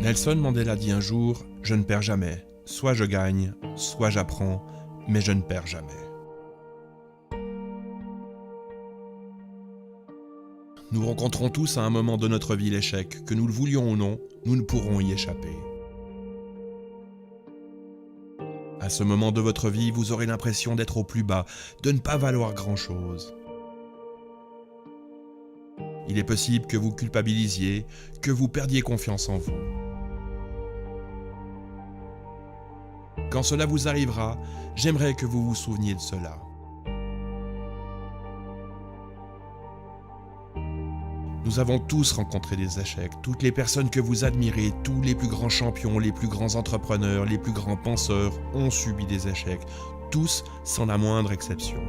Nelson Mandela dit un jour « Je ne perds jamais. Soit je gagne, soit j'apprends, mais je ne perds jamais. » Nous rencontrons tous à un moment de notre vie l'échec, que nous le voulions ou non, nous ne pourrons y échapper. À ce moment de votre vie, vous aurez l'impression d'être au plus bas, de ne pas valoir grand-chose. Il est possible que vous culpabilisiez, que vous perdiez confiance en vous. Quand cela vous arrivera, j'aimerais que vous vous souveniez de cela. Nous avons tous rencontré des échecs. Toutes les personnes que vous admirez, tous les plus grands champions, les plus grands entrepreneurs, les plus grands penseurs ont subi des échecs. Tous sans la moindre exception.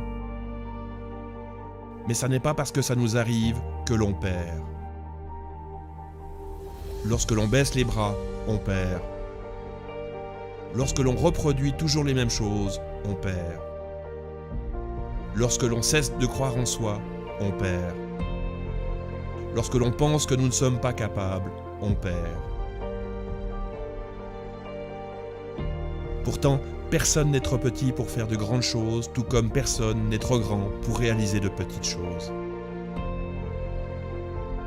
Mais ça n'est pas parce que ça nous arrive que l'on perd. Lorsque l'on baisse les bras, on perd. Lorsque l'on reproduit toujours les mêmes choses, on perd. Lorsque l'on cesse de croire en soi, on perd. Lorsque l'on pense que nous ne sommes pas capables, on perd. Pourtant, personne n'est trop petit pour faire de grandes choses, tout comme personne n'est trop grand pour réaliser de petites choses.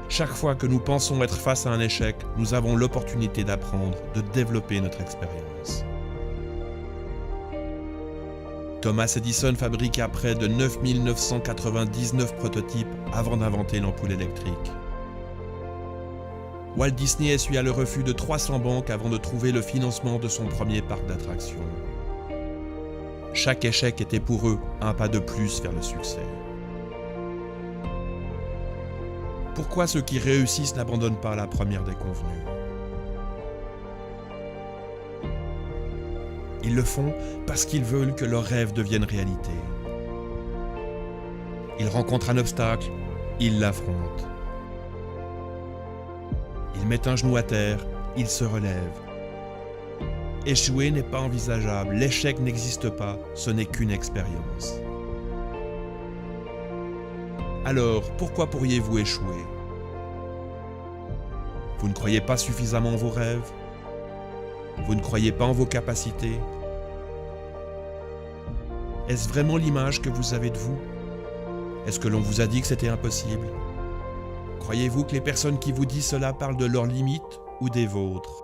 Chaque fois que nous pensons être face à un échec, nous avons l'opportunité d'apprendre, de développer notre expérience. Thomas Edison fabriqua près de 9999 prototypes avant d'inventer l'ampoule électrique. Walt Disney essuya le refus de 300 banques avant de trouver le financement de son premier parc d'attractions. Chaque échec était pour eux un pas de plus vers le succès. Pourquoi ceux qui réussissent n'abandonnent pas la première déconvenue ? Ils le font parce qu'ils veulent que leurs rêves deviennent réalité. Ils rencontrent un obstacle, ils l'affrontent. Ils mettent un genou à terre, ils se relèvent. Échouer n'est pas envisageable, l'échec n'existe pas, ce n'est qu'une expérience. Alors, pourquoi pourriez-vous échouer ? Vous ne croyez pas suffisamment en vos rêves ? Vous ne croyez pas en vos capacités ? Est-ce vraiment l'image que vous avez de vous ? Est-ce que l'on vous a dit que c'était impossible ? Croyez-vous que les personnes qui vous disent cela parlent de leurs limites ou des vôtres ?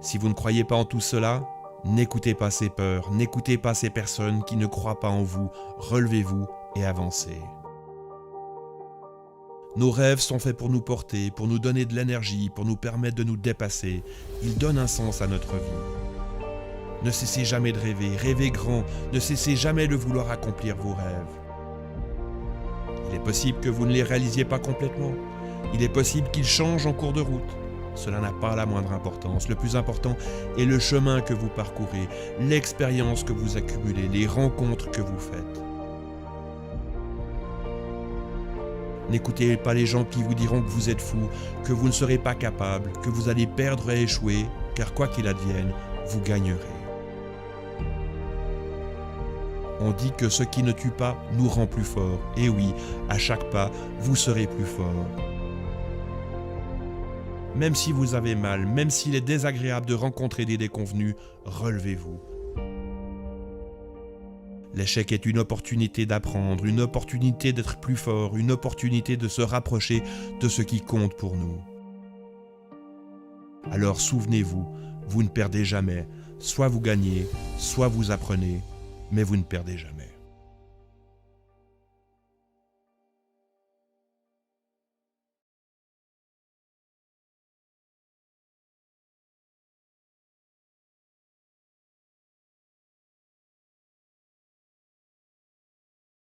Si vous ne croyez pas en tout cela, n'écoutez pas ces peurs, n'écoutez pas ces personnes qui ne croient pas en vous, relevez-vous et avancez. Nos rêves sont faits pour nous porter, pour nous donner de l'énergie, pour nous permettre de nous dépasser. Ils donnent un sens à notre vie. Ne cessez jamais de rêver, rêvez grand, ne cessez jamais de vouloir accomplir vos rêves. Il est possible que vous ne les réalisiez pas complètement. Il est possible qu'ils changent en cours de route. Cela n'a pas la moindre importance. Le plus important est le chemin que vous parcourez, l'expérience que vous accumulez, les rencontres que vous faites. N'écoutez pas les gens qui vous diront que vous êtes fou, que vous ne serez pas capable, que vous allez perdre et échouer, car quoi qu'il advienne, vous gagnerez. On dit que ce qui ne tue pas nous rend plus forts. Et oui, à chaque pas, vous serez plus fort. Même si vous avez mal, même s'il est désagréable de rencontrer des déconvenus, relevez-vous. L'échec est une opportunité d'apprendre, une opportunité d'être plus fort, une opportunité de se rapprocher de ce qui compte pour nous. Alors souvenez-vous, vous ne perdez jamais. Soit vous gagnez, soit vous apprenez, mais vous ne perdez jamais.